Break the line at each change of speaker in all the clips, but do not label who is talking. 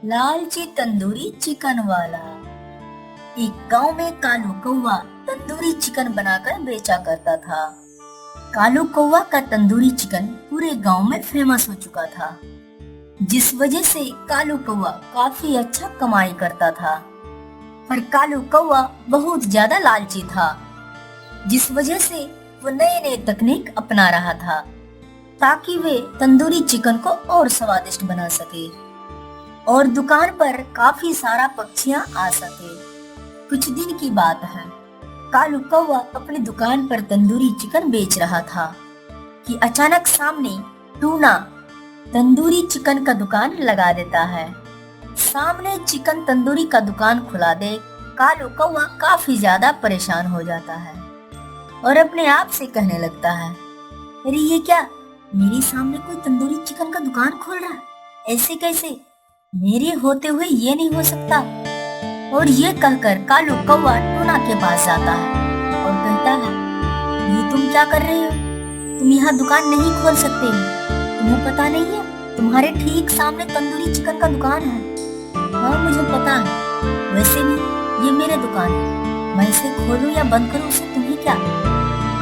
लालची तंदूरी चिकन वाला। एक गांव में कालू कौवा तंदूरी चिकन बनाकर बेचा करता था। कालू कौवा का तंदूरी चिकन पूरे गांव में फेमस हो चुका था, जिस वजह से कालू कौवा काफी अच्छा कमाई करता था। पर कालू कौवा बहुत ज्यादा लालची था, जिस वजह से वो नए नए तकनीक अपना रहा था ताकि वे तंदूरी चिकन को और स्वादिष्ट बना सके और दुकान पर काफी सारा पक्षियां आ सके। कुछ दिन की बात है, कालू कौवा अपनी दुकान पर तंदूरी चिकन बेच रहा था कि अचानक सामने टूना तंदूरी चिकन का दुकान लगा देता है। सामने चिकन तंदूरी का दुकान खुला दे कालू कौवा काफी ज्यादा परेशान हो जाता है और अपने आप से कहने लगता है, अरे ये क्या, मेरे सामने कोई तंदूरी चिकन का दुकान खोल रहा है, ऐसे कैसे, मेरे होते हुए ये नहीं हो सकता। और ये कहकर कालू कौवा टूना के पास जाता है और कहता है, ये तुम क्या कर रहे हो, तुम यहाँ दुकान नहीं खोल सकते हो, तुम्हें पता नहीं है तुम्हारे ठीक सामने तंदूरी चिकन का दुकान है। हाँ मुझे पता है, वैसे भी ये मेरे दुकान है, मैं इसे खोलूं या बंद करूं उससे तुम्हें क्या,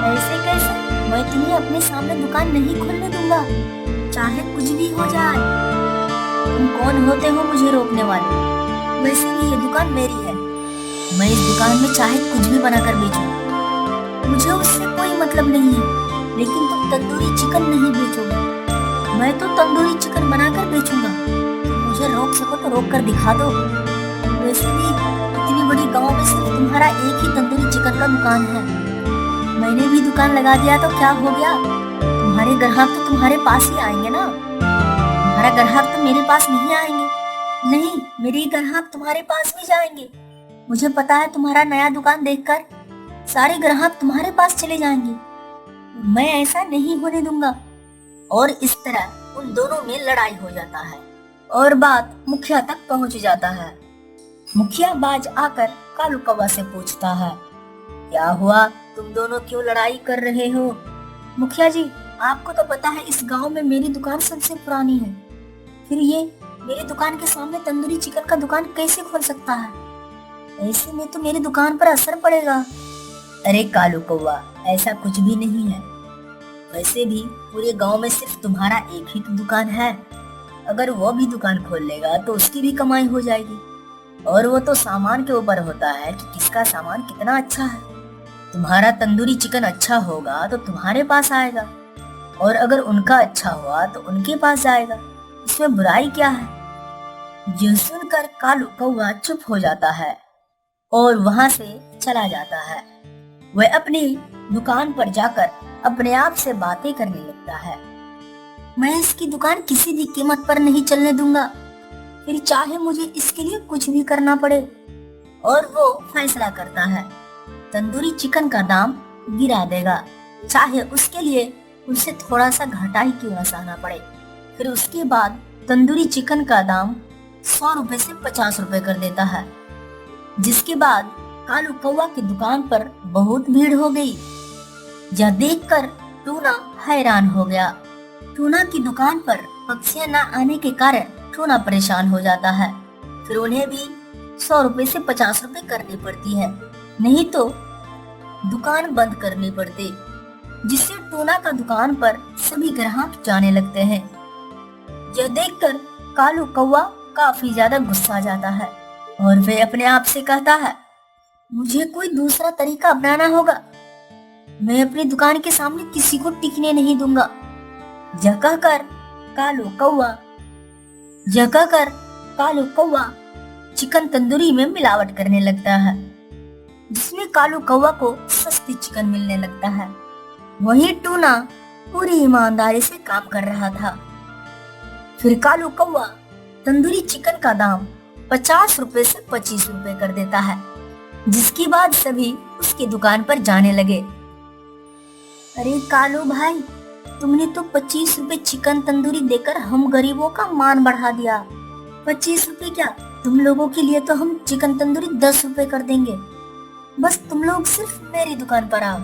ऐसे कैसे, मैं तुम्हें अपने सामने दुकान नहीं खोलने दूंगा, चाहे कुछ भी हो जाए। तुम कौन होते हो मुझे रोकने वाले, वैसे भी ये दुकान मेरी है, मैं इस दुकान में चाहे कुछ भी बनाकर बेचूं, मुझे उससे कोई मतलब नहीं है। लेकिन तुम तंदूरी चिकन नहीं बेचोगे, मैं तो तंदूरी चिकन बनाकर बेचूंगा, तुम मुझे रोक सको तो रोक कर दिखा दो। वैसे भी इतनी बड़ी गांव में सिर्फ तुम्हारा एक ही तंदूरी चिकन का दुकान है, मैंने भी दुकान लगा दिया तो क्या हो गया, तुम्हारे ग्राहक तो तुम्हारे पास ही आएंगे ना, तुम्हारा ग्राहक तो मेरे पास नहीं आएंगे। नहीं, मेरे ग्राहक तुम्हारे पास भी जाएंगे, मुझे पता है तुम्हारा नया दुकान देखकर सारे ग्राहक तुम्हारे पास चले जाएंगे, मैं ऐसा नहीं होने दूंगा। और इस तरह उन दोनों में लड़ाई हो जाता है और बात मुखिया तक पहुंच जाता है। मुखिया बाज आकर कालू कौवा से पूछता है, क्या हुआ, तुम दोनों क्यों लड़ाई कर रहे हो? मुखिया जी, आपको तो पता है इस गांव में मेरी दुकान सबसे पुरानी है, फिर ये मेरी दुकान के सामने तंदूरी चिकन का दुकान कैसे खोल सकता है, ऐसे में तो मेरी दुकान पर असर पड़ेगा। अरे कालू कौवा, ऐसा कुछ भी नहीं है, वैसे भी पूरे गांव में सिर्फ तुम्हारा एक ही तो दुकान है, अगर वो भी दुकान खोल लेगा तो उसकी भी कमाई हो जाएगी, और वो तो सामान के ऊपर होता है कि किसका सामान कितना अच्छा है। तुम्हारा तंदूरी चिकन अच्छा होगा तो तुम्हारे पास आएगा, और अगर उनका अच्छा हुआ तो उनके पास जाएगा, इसमें बुराई क्या है। यह सुनकर कालू कौवा चुप हो जाता है और वहां से चला जाता है। वह अपनी दुकान पर जाकर अपने आप से बातें करने लगता है, मैं इसकी दुकान किसी भी कीमत पर नहीं चलने दूंगा, फिर चाहे मुझे इसके लिए कुछ भी करना पड़े। और वो फैसला करता है, तंदूरी चिकन का दाम गिरा देगा, चाहे उसके लिए उसे थोड़ा सा घाटा ही क्यों न सहना पड़े। फिर उसके बाद तंदूरी चिकन का दाम 100 रुपए से 50 रुपए कर देता है, जिसके बाद कालू कौवा की दुकान पर बहुत भीड़ हो गई। यह देखकर टूना हैरान हो गया। टूना की दुकान पर पक्षियां न आने के कारण टूना परेशान हो जाता है, फिर उन्हें भी 100 रुपए से 50 रुपए करनी पड़ती है, नहीं तो दुकान बंद करनी पड़ती, जिससे टूना का दुकान पर सभी ग्राहक जाने लगते हैं। यह देखकर कालू कौवा काफी ज्यादा गुस्सा जाता है और वे अपने आप से कहता है, मुझे कोई दूसरा तरीका अपनाना होगा, मैं अपनी दुकान के सामने किसी को टिकने नहीं दूंगा। यह कहकर कालू कौवा चिकन तंदूरी में मिलावट करने लगता है, जिसमें कालू कौवा को सस्ती चिकन मिलने लगता है। वहीं टूना पूरी ईमानदारी से काम कर रहा था। फिर कालू कौवा तंदूरी चिकन का दाम 50 रुपए से 25 रुपए कर देता है, जिसके बाद सभी उसकी दुकान पर जाने लगे। अरे कालू भाई, तुमने तो 25 रुपए चिकन तंदूरी देकर हम गरीबों का मान बढ़ा दिया। 25 रुपए क्या, तुम लोगों के लिए तो हम चिकन तंदूरी 10 रुपए कर देंगे, बस तुम लोग सिर्फ मेरी दुकान पर आओ।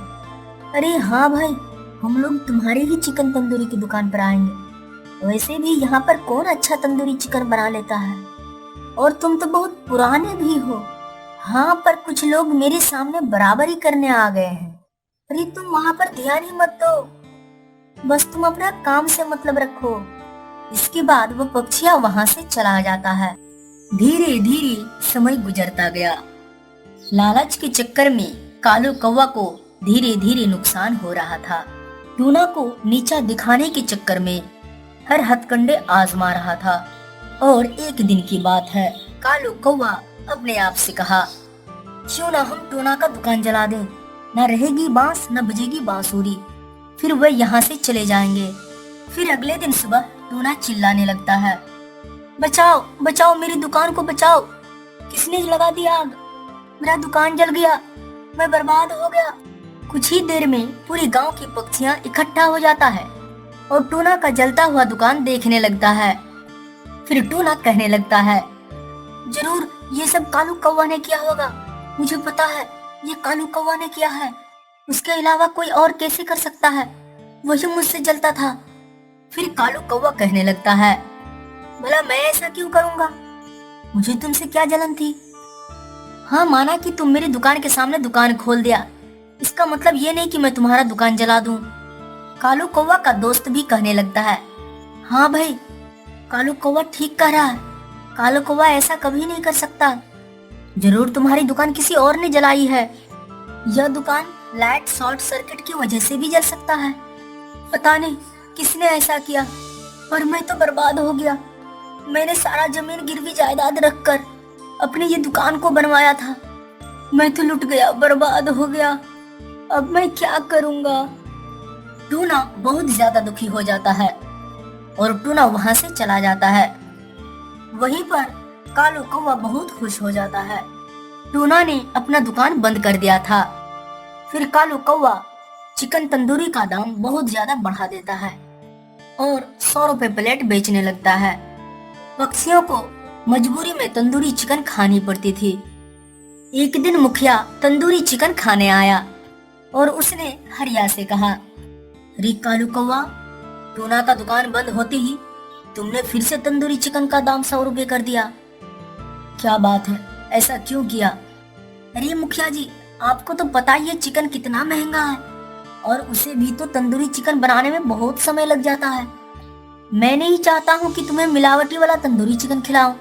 अरे हाँ भाई, हम लोग तुम्हारे ही चिकन तंदूरी की दुकान पर आएंगे, वैसे भी यहाँ पर कौन अच्छा तंदूरी चिकन बना लेता है, और तुम तो बहुत पुराने भी हो। हाँ, पर कुछ लोग मेरे सामने बराबरी करने आ गए हैं। अरे तुम वहां पर ध्यान ही मत दो, बस तुम अपना काम से मतलब रखो। इसके बाद वो पक्षिया वहां से चला जाता है। धीरे धीरे समय गुजरता गया। लालच के चक्कर में कालू कौवा को धीरे धीरे नुकसान हो रहा था। टूना को नीचा दिखाने के चक्कर में हर हथकंडे आजमा रहा था। और एक दिन की बात है, कालू कौवा अपने आप से कहा, क्यों ना हम टूना का दुकान जला दें, न रहेगी बांस न बजेगी बांसुरी, फिर वह यहाँ से चले जाएंगे। फिर अगले दिन सुबह टूना चिल्लाने लगता है, बचाओ बचाओ, मेरी दुकान को बचाओ, किसने लगा दी आग, मेरा दुकान जल गया, मैं बर्बाद हो गया। कुछ ही देर में पूरी गांव की पक्षियां इकट्ठा हो जाता है और टूना का जलता हुआ दुकान देखने लगता है। फिर टूना कहने लगता है, जरूर ये सब कालू कौवा ने किया होगा, मुझे पता है ये कालू कौवा ने किया है, उसके अलावा कोई और कैसे कर सकता है, वही मुझसे जलता था। फिर कालू कौवा कहने लगता है, भला मैं ऐसा क्यों करूंगा, मुझे तुमसे क्या जलन थी। हाँ, माना कि तुम मेरी दुकान के सामने दुकान खोल दिया, इसका मतलब ये नहीं कि मैं तुम्हारा दुकान जला दूं। कालू कौवा का दोस्त भी कहने लगता है, हाँ भाई, कालू कौवा ठीक कह रहा है, कालू कौवा ऐसा कभी नहीं कर सकता, जरूर तुम्हारी दुकान किसी और ने जलाई है। यह दुकान लाइट शॉर्ट सर्किट की वजह से भी जल सकता है, पता नहीं किसने ऐसा किया, पर मैं तो बर्बाद हो गया। मैंने सारा जमीन गिरवी जायदाद रखकर अपनी ये दुकान को बनवाया था, मैं तो लुट गया, बर्बाद हो गया, अब मैं क्या करूंगा। टूना बहुत ज्यादा दुखी हो जाता है और टूना वहां से चला जाता है। वहीं पर कालू कौवा बहुत खुश हो जाता है। टूना ने अपना दुकान बंद कर दिया था। फिर कालू कौवा चिकन तंदूरी का दाम बहुत ज्यादा बढ़ा देता है और 100 रुपए प्लेट बेचने लगता है। पक्षियों को मजबूरी में तंदूरी चिकन खानी पड़ती थी। एक दिन मुखिया तंदूरी चिकन खाने आया और उसने हरिया से कहा, अरे कालू कौवा, टूना का दुकान बंद होते ही तुमने फिर से तंदूरी चिकन का दाम 100 रुपए कर दिया, क्या बात है, ऐसा क्यों किया। अरे मुखिया जी, आपको तो पता ही है चिकन कितना महंगा है और उसे भी तो तंदूरी चिकन बनाने में बहुत समय लग जाता है। मैं नहीं चाहता हूँ कि तुम्हें मिलावटी वाला तंदूरी चिकन खिलाऊं,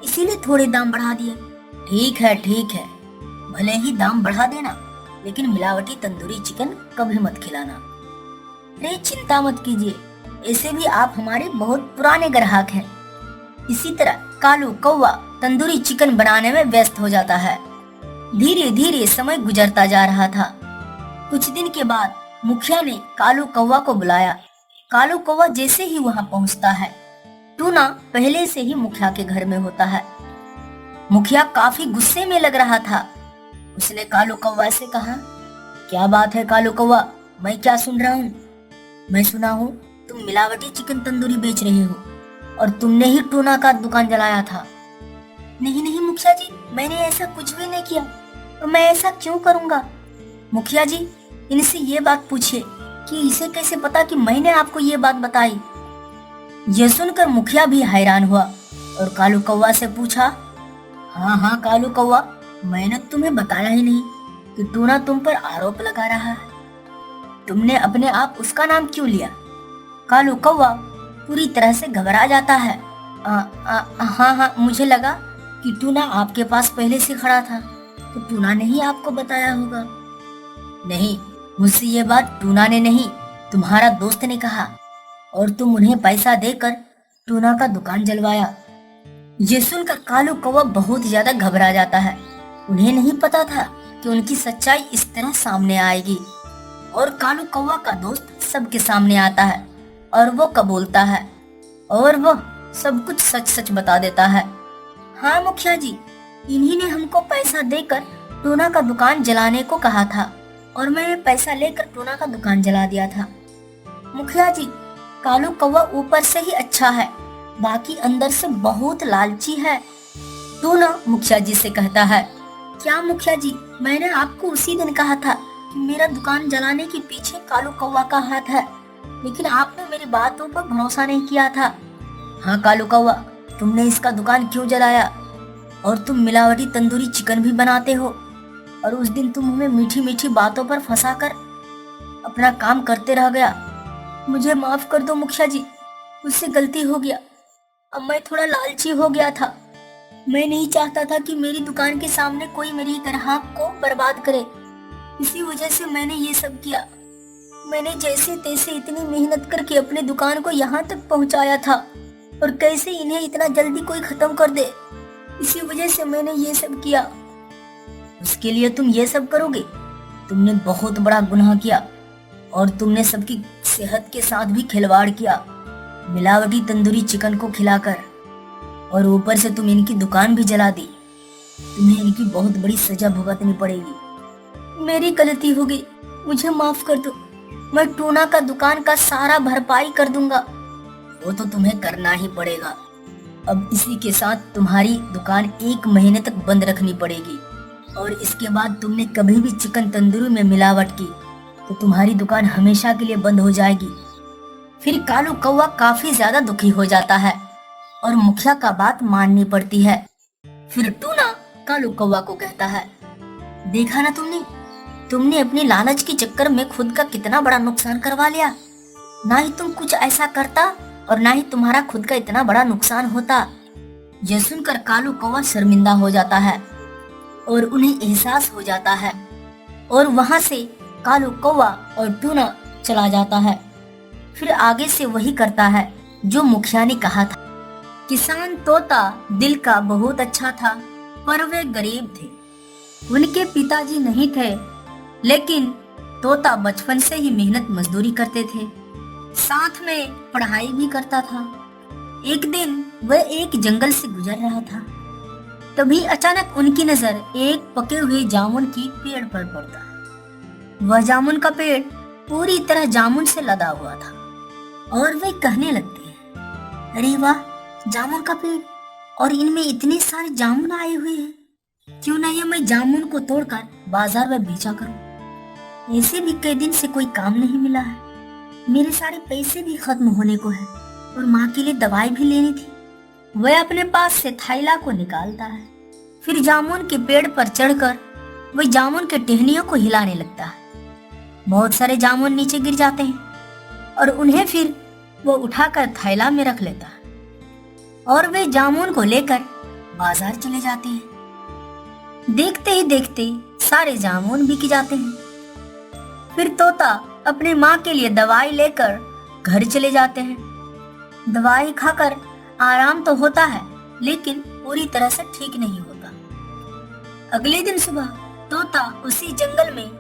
इसीलिए थोड़े दाम बढ़ा दिए। ठीक है, भले ही दाम बढ़ा देना, लेकिन मिलावटी तंदूरी चिकन कभी मत खिलाना। अरे चिंता मत कीजिए, ऐसे भी आप हमारे बहुत पुराने ग्राहक हैं। इसी तरह कालू कौवा तंदूरी चिकन बनाने में व्यस्त हो जाता है। धीरे धीरे समय गुजरता जा रहा था। कुछ दिन के बाद मुखिया ने कालू कौवा को बुलाया। कालू कौवा जैसे ही वहां पहुंचता है, टूना पहले से ही मुखिया के घर में होता है। मुखिया काफी गुस्से में लग रहा था। उसने कालू कौवा से कहा, क्या बात है कालू कौवा, मैं क्या सुन रहा हूँ। मैं सुना हूँ तुम मिलावटी चिकन तंदूरी बेच रहे हो और तुमने ही टूना का दुकान जलाया था। नहीं मुखिया जी, मैंने ऐसा कुछ भी नहीं किया, और मैं ऐसा क्यों करूंगा। मुखिया जी, इनसे ये बात पूछिए कि इसे कैसे पता कि मैंने आपको ये बात बताई। यह सुनकर मुखिया भी हैरान हुआ और कालू कौवा से पूछा, हाँ कालू कौवा, मैंने तुम्हें बताया ही नहीं कि टूना तुम पर आरोप लगा रहा है। तुमने अपने आप उसका नाम क्यों लिया। कालू कौवा पूरी तरह से घबरा जाता है। हाँ, मुझे लगा कि टूना आपके पास पहले से खड़ा था, तो टूना ने ही आपको बताया होगा। नहीं, मुझसे ये बात टूना ने नहीं, तुम्हारा दोस्त ने कहा, और तुम उन्हें पैसा देकर टूना का दुकान जलवाया। ये सुनकर कालू कौवा बहुत ज्यादा घबरा जाता है। उन्हें नहीं पता था कि उनकी सच्चाई इस तरह सामने आएगी। और कालू कौवा का दोस्त सबके सामने आता है और वो कबूलता है और वो सब कुछ सच सच बता देता है। हाँ मुखिया जी, इन्हीं ने हमको पैसा देकर टूना का दुकान जलाने को कहा था और मैंने पैसा लेकर टूना का दुकान जला दिया था। मुखिया जी, कालू कौवा ऊपर से ही अच्छा है, बाकी अंदर से बहुत लालची है। टूना मुखिया जी से कहता है, क्या मुखिया जी, मैंने आपको उसी दिन कहा था कि मेरा दुकान जलाने के पीछे कालू कौवा का हाथ है, लेकिन आपने मेरी बातों पर भरोसा नहीं किया था। हाँ कालू कौवा, तुमने इसका दुकान क्यों जलाया और तुम मिलावटी तंदूरी चिकन भी बनाते हो। और उस दिन तुम हमें मीठी मीठी बातों पर फंसाकर अपना काम करते रह गया। मुझे माफ कर दो मुखिया जी, मुझसे गलती हो गया। अब मैं थोड़ा लालची हो गया था। मैं नहीं चाहता था कि मेरी दुकान के सामने कोई मेरी ग्राहक को बर्बाद करे। इसी वजह से मैंने ये सब किया। मैंने जैसे तैसे इतनी मेहनत करके अपने दुकान को यहाँ तक पहुँचाया था, और कैसे इन्हें इतना जल्दी कोई खत्म कर दे। इसी वजह से मैंने ये सब किया। उसके लिए तुम ये सब करोगे? तुमने बहुत बड़ा गुनाह किया, और तुमने सबकी सेहत के साथ भी खिलवाड़ किया, मिलावटी तंदूरी चिकन को खिलाकर। और ऊपर से तुम इनकी दुकान भी जला दी। तुम्हें इनकी बहुत बड़ी सजा भुगतनी पड़ेगी। मेरी गलती हो गई, मुझे माफ कर दो। मैं टूना का दुकान का सारा भरपाई कर दूंगा। वो तो तुम्हें करना ही पड़ेगा। अब इसी के साथ तुम्हारी दुकान 1 महीने तक बंद रखनी पड़ेगी, और इसके बाद तुमने कभी भी चिकन तंदूरी में मिलावट की तो तुम्हारी दुकान हमेशा के लिए बंद हो जाएगी। फिर कालू कौवा काफी ज्यादा दुखी हो जाता है और मुखिया का बात माननी पड़ती है। फिर टूना कालू कौवा को कहता है, देखा ना तुमने अपनी लालच के चक्कर में खुद का कितना बड़ा नुकसान करवा लिया। ना ही तुम कुछ ऐसा करता और ना ही तुम्हारा खुद का इतना बड़ा नुकसान होता। यह सुनकर कालू कौवा शर्मिंदा हो जाता है और उन्हें एहसास हो जाता है, और वहां से कालू कौवा और टूना चला जाता है। फिर आगे से वही करता है जो मुखिया ने कहा था। किसान तोता दिल का बहुत अच्छा था, पर वे गरीब थे। उनके पिताजी नहीं थे, लेकिन तोता बचपन से ही मेहनत मजदूरी करते थे, साथ में पढ़ाई भी करता था। एक दिन वह एक जंगल से गुजर रहा था, तभी अचानक उनकी नजर एक पके हुए जामुन की पेड़ पर पड़ता। वह जामुन का पेड़ पूरी तरह जामुन से लदा हुआ था, और वे कहने लगते हैं, अरे वाह, जामुन का पेड़, और इनमें इतने सारे जामुन आए हुए हैं। क्यों ना ये मैं जामुन को तोड़कर बाजार में बेचा करूं। ऐसे भी कई दिन से कोई काम नहीं मिला है। मेरे सारे पैसे भी खत्म होने को है, और माँ के लिए दवाई भी लेनी थी। वह अपने पास से थैला को निकालता है। फिर जामुन के पेड़ पर चढ़कर वह जामुन के टहनियों को हिलाने लगता है। बहुत सारे जामुन नीचे गिर जाते हैं, और उन्हें फिर वो उठाकर थैला में रख लेता है, और वे जामुन को लेकर बाजार चले जाते हैं। देखते ही देखते सारे जामुन बिक जाते हैं। फिर तोता अपनी माँ के लिए दवाई लेकर घर चले जाते हैं। दवाई खाकर आराम तो होता है, लेकिन पूरी तरह से ठीक नहीं होता। अगले दिन सुबह तोता उसी जंगल में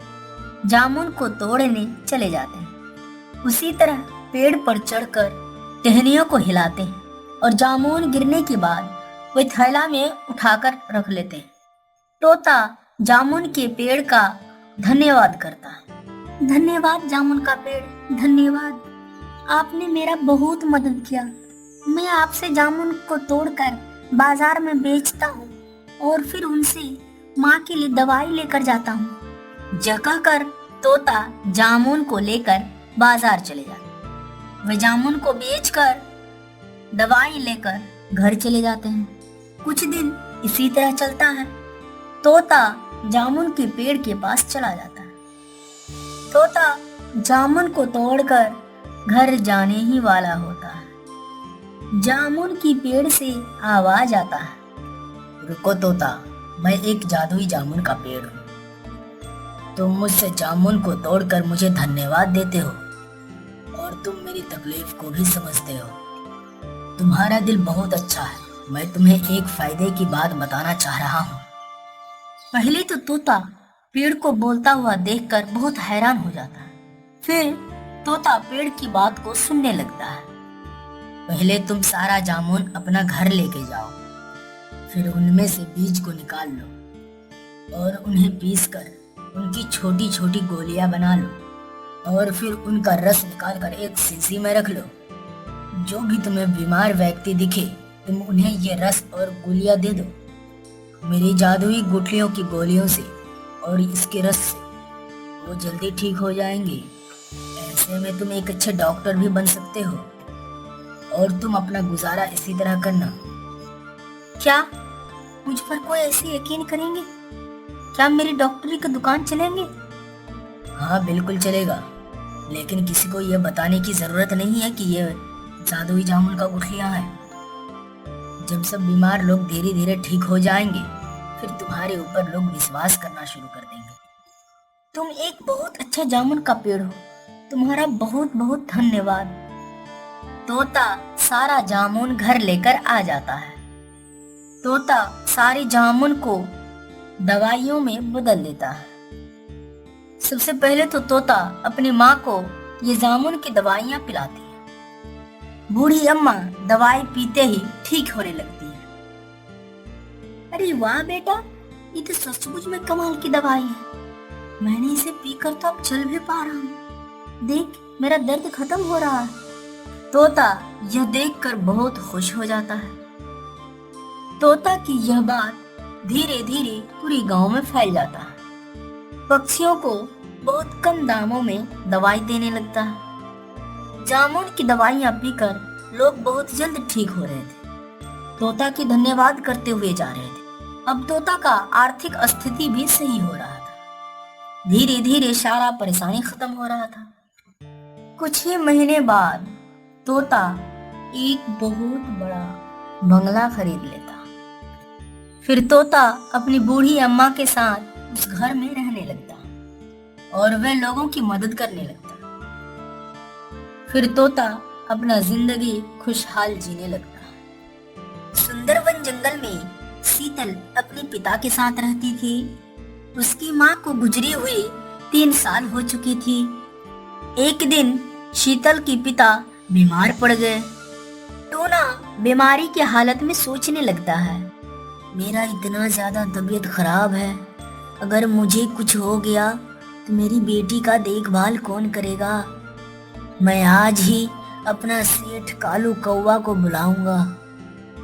जामुन को तोड़ने चले जाते हैं। उसी तरह पेड़ पर चढ़कर टहनियों को हिलाते हैं, और जामुन गिरने के बाद वे थैला में उठाकर रख लेते हैं। तोता जामुन के पेड़ का धन्यवाद करता है। धन्यवाद जामुन का पेड़, धन्यवाद। आपने मेरा बहुत मदद किया। मैं आपसे जामुन को तोड़कर बाजार में बेचता हूँ, और फिर उनसे माँ के लिए दवाई लेकर जाता हूँ। जगह कर तोता जामुन को लेकर बाजार चले जाते। वे जामुन को बेचकर दवाई लेकर घर चले जाते हैं। कुछ दिन इसी तरह चलता है। तोता जामुन के पेड़ के पास चला जाता है। तोता जामुन को तोड़कर घर जाने ही वाला होता है। जामुन की पेड़ से आवाज आता है, रुको तोता, मैं एक जादुई जामुन का पेड़ हूँ। तुम मुझसे जामुन को तोड़कर मुझे धन्यवाद देते हो, और तुम मेरी तकलीफ को भी समझते हो। तुम्हारा दिल बहुत अच्छा है। मैं तुम्हें एक फायदे की बात बताना चाह रहा हूँ। पहले तो तोता पेड़ को बोलता हुआ देखकर बहुत हैरान हो जाता है। फिर तोता पेड़ की बात को सुनने लगता है। पहले तुम सारा जामुन अपना घर लेके जाओ, फिर उनमें से बीज को निकाल लो, और उन्हें पीसकर उनकी छोटी छोटी गोलियां बना लो, और फिर उनका रस निकालकर एक शीशी में रख लो। जो भी तुम्हें बीमार व्यक्ति दिखे, तुम उन्हें ये रस और गोलियां दे दो। मेरी जादुई गुठलियों की गोलियों से और इसके रस से वो जल्दी ठीक हो जाएंगे। ऐसे में तुम एक अच्छे डॉक्टर भी बन सकते हो, और तुम अपना गुजारा इसी तरह करना। क्या मुझ पर कोई ऐसे यकीन करेंगे? क्या मेरी डॉक्टरी की दुकान चलेंगे? हाँ बिल्कुल चलेगा, लेकिन किसी को यह बताने की जरूरत नहीं है कि यह जादुई जामुन का गुठलियां है। जब सब बीमार लोग धीरे धीरे ठीक हो जाएंगे, फिर तुम्हारे ऊपर लोग विश्वास करना शुरू कर देंगे। तुम एक बहुत अच्छा जामुन का पेड़ हो। तुम्हारा बहुत बहुत धन्यवाद। तोता सारा जामुन घर लेकर आ जाता है। तोता सारे जामुन को दवाइयों में बदल देता है। सबसे पहले तो तोता अपनी माँ को ये जामुन की दवाइयाँ पिलाती है। बूढ़ी अम्मा दवाई पीते ही ठीक होने लगती है। अरे वाह बेटा, ये तो सचमुच में कमाल की दवाई है। मैंने इसे पीकर तो अब चल भी पा रहा हूँ। देख, मेरा दर्द खत्म हो रहा है। तोता यह देखकर बहुत खुश हो जाता है। तोता की यह बात धीरे धीरे पूरी गांव में फैल जाता है। पक्षियों को बहुत कम दामों में दवाई देने लगता है। जामुन की दवाइयां पीकर लोग बहुत जल्द ठीक हो रहे थे। तोता की धन्यवाद करते हुए जा रहे थे। अब तोता का आर्थिक स्थिति भी सही हो रहा था। धीरे धीरे सारा परेशानी खत्म हो रहा था। कुछ ही महीने बाद तोता एक बहुत बड़ा बंगला खरीद लेता। फिर तोता अपनी बूढ़ी अम्मा के साथ उस घर में रहने लगता और वह लोगों की मदद करने लगता। फिर तोता अपना जिंदगी खुशहाल जीने लगता। सुंदरवन जंगल में शीतल अपने पिता के साथ रहती थी। उसकी माँ को गुजरी हुई 3 साल हो चुकी थी। एक दिन शीतल के पिता बीमार पड़ गए। टूना बीमारी की हालत में सोचने लगता है, मेरा इतना ज्यादा तबीयत खराब है, अगर मुझे कुछ हो गया तो मेरी बेटी का देखभाल कौन करेगा। मैं आज ही अपना सेठ कालू कौवा को बुलाऊंगा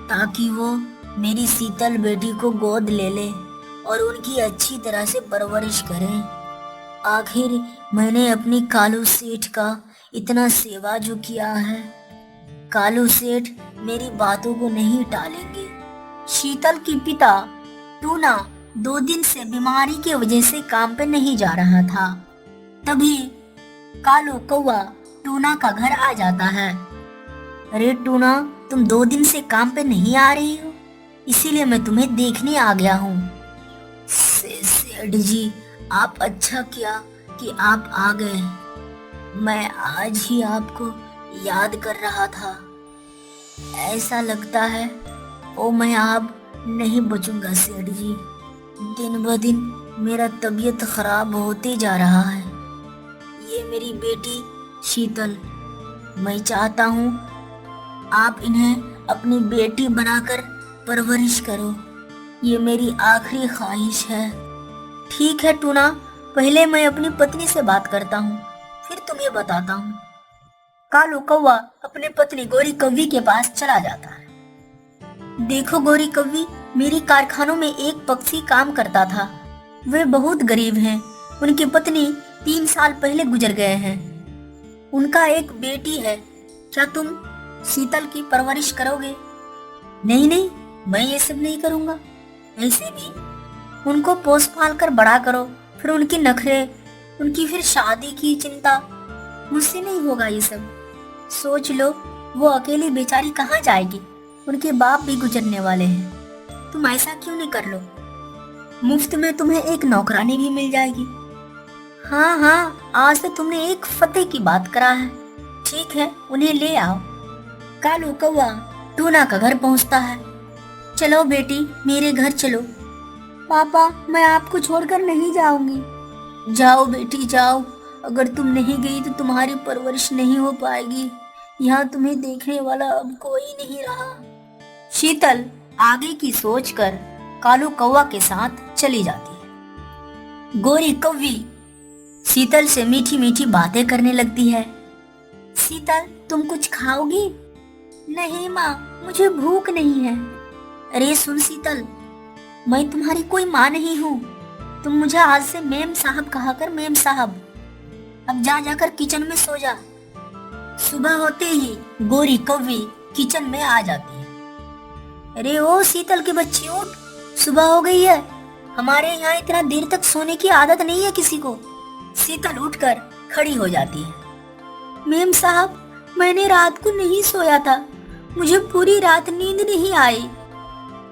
ताकि वो मेरी शीतल बेटी को गोद ले ले और उनकी अच्छी तरह से परवरिश करें। आखिर मैंने अपनी कालू सेठ का इतना सेवा जो किया है, कालू सेठ मेरी बातों को नहीं टालेंगे। शीतल की पिता टूना 2 दिन से बीमारी की वजह से काम पे नहीं जा रहा था। तभी कालू कौवा टूना का घर आ जाता है। अरे टूना, तुम 2 दिन से काम पे नहीं आ रही हो, इसीलिए मैं तुम्हें देखने आ गया हूँ। सेठ जी, आप अच्छा किया कि आप आ गए। मैं आज ही आपको याद कर रहा था। ऐसा लगता है ओ मैं अब नहीं बचूंगा सेठ जी। दिन ब दिन मेरा तबीयत खराब होते जा रहा है। ये मेरी बेटी शीतल, मैं चाहता हूँ आप इन्हें अपनी बेटी बनाकर परवरिश करो। ये मेरी आखिरी ख्वाहिश है। ठीक है टूना, पहले मैं अपनी पत्नी से बात करता हूँ, फिर तुम्हें बताता हूँ। कालू कौवा अपनी पत्नी गोरी कौवी के पास चला जाता है। देखो गोरी कौवी, मेरी कारखानों में एक पक्षी काम करता था। वे बहुत गरीब हैं। उनकी पत्नी 3 साल पहले गुजर गए हैं। उनका एक बेटी है। क्या तुम शीतल की परवरिश करोगे? नहीं नहीं, मैं ये सब नहीं करूँगा। ऐसे भी उनको पोस पाल कर बड़ा करो, फिर उनकी नखरे, उनकी फिर शादी की चिंता, मुझसे नहीं होगा ये सब। सोच लो, वो अकेली बेचारी कहाँ जाएगी? उनके बाप भी गुजरने वाले हैं। तुम ऐसा क्यों नहीं कर लो? मुफ्त में तुम्हें एक नौकरानी भी मिल जाएगी। हाँ हाँ, आज तो तुमने एक फतेह की बात करा है। ठीक है, उन्हें ले आओ। कालू कौवा टूना का घर पहुंचता है। चलो बेटी, मेरे घर चलो। पापा, मैं आपको छोड़कर नहीं जाऊंगी। जाओ बेटी जाओ, अगर तुम नहीं गई तो तुम्हारी परवरिश नहीं हो पाएगी। यहाँ तुम्हें देखने वाला अब कोई नहीं रहा। शीतल आगे की सोचकर कालू कौवा के साथ चली जाती है। गोरी कौवी शीतल से मीठी मीठी बातें करने लगती है। शीतल, तुम कुछ खाओगी? नहीं माँ, मुझे भूख नहीं है। अरे सुन शीतल, मैं तुम्हारी कोई माँ नहीं हूँ। तुम मुझे आज से मेम साहब कहा कर, मेम साहब। अब जा जाकर किचन में सो जा। सुबह होते ही गोरी कौवी किचन में आ जाती है। अरे ओ शीतल की बच्ची, उठ, सुबह हो गई है, हमारे यहाँ इतना देर तक सोने की आदत नहीं है किसी को। शीतल उठकर खड़ी हो जाती है। मेम साहब, मैंने रात को नहीं सोया था, मुझे पूरी रात नींद नहीं आई।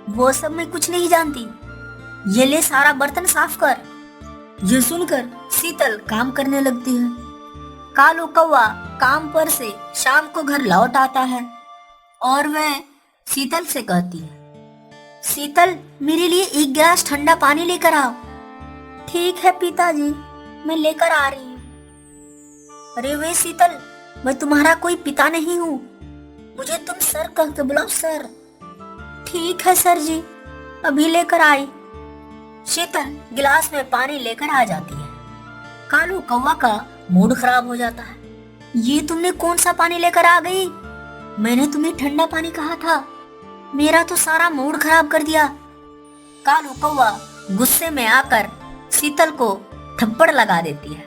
वो सब मैं कुछ नहीं जानती, ये ले सारा बर्तन साफ कर। ये सुनकर शीतल काम करने लगती है। कालू कौवा काम पर से शाम को घर लौट आता है और वह शीतल से कहती है, शीतल, मेरे लिए एक गिलास ठंडा पानी लेकर आओ। ठीक है पिताजी, मैं लेकर आ रही हूँ। अरे वे शीतल, मैं तुम्हारा कोई पिता नहीं हूँ, मुझे तुम सर कह के बुलाओ, सर। ठीक है सर जी, अभी लेकर आई। शीतल गिलास में पानी लेकर आ जाती है। कालू कौवा का मूड खराब हो जाता है। ये तुमने कौन सा पानी लेकर आ गई? मैंने तुम्हें ठंडा पानी कहा था, मेरा तो सारा मूड खराब कर दिया। कालू कौवा गुस्से में आकर शीतल को थप्पड़ लगा देती है।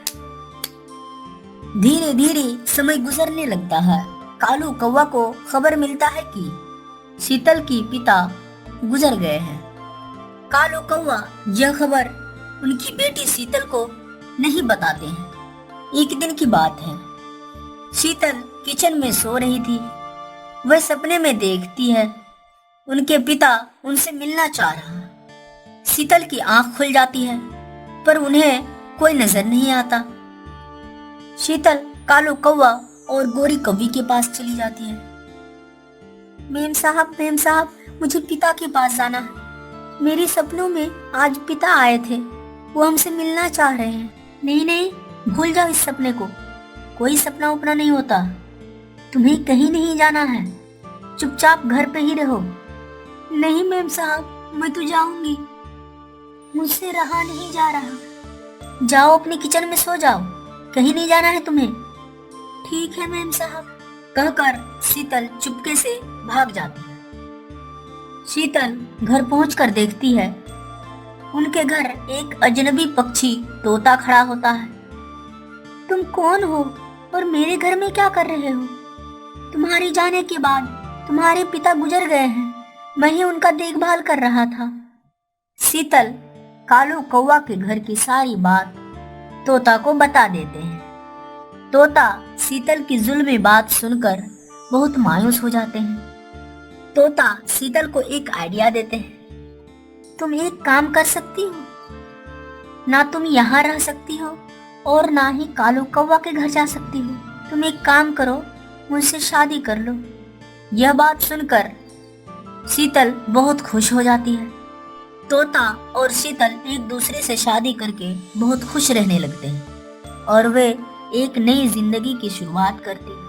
धीरे धीरे समय गुजरने लगता है। कालू कौवा को खबर मिलता है कि शीतल की पिता गुजर गए हैं। कालू कौवा यह खबर उनकी बेटी शीतल को नहीं बताते हैं। एक दिन की बात है, शीतल किचन में सो रही थी। वह सपने में देखती है उनके पिता उनसे मिलना चाह रहा है। शीतल की आंख खुल जाती है पर उन्हें कोई नजर नहीं आता। शीतल कालू कौवा और गोरी कौवी के पास चली जाती है। मेम साहब, मुझे पिता के पास जाना है। मेरे सपनों में आज पिता आए थे, वो हमसे मिलना चाह रहे हैं। नहीं, भूल जाओ इस सपने को, कोई सपना उपना नहीं होता। तुम्हें कहीं नहीं जाना है, चुपचाप घर पे ही रहो। नहीं मेम साहब, मैं तो जाऊंगी, मुझसे रहा नहीं जा रहा। जाओ अपने किचन में सो जाओ, कहीं नहीं जाना है तुम्हें। ठीक है मेम साहब, कहकर शीतल चुपके से भाग जाती है। शीतल घर पहुंचकर देखती है उनके घर एक अजनबी पक्षी तोता खड़ा होता है। तुम कौन हो और मेरे घर में क्या कर रहे हो? तुम्हारे जाने के बाद तुम्हारे पिता गुजर गए हैं, मैं ही उनका देखभाल कर रहा था। शीतल कालू कौवा के घर की सारी बात तोता को बता देते हैं। तोता शीतल की जुल्मी बात सुनकर बहुत मायूस हो जाते हैं। तोता शीतल को एक आइडिया देते हैं। तुम एक काम कर सकती हो, ना तुम यहाँ रह सकती हो और ना ही कालू कौवा के घर जा सकती हो। तुम एक काम करो, मुझसे शादी कर लो। यह बात सुनकर शीतल बहुत खुश हो जाती है। तोता और शीतल एक दूसरे से शादी करके बहुत खुश रहने लगते हैं और वे एक नई जिंदगी की शुरुआत करते हैं।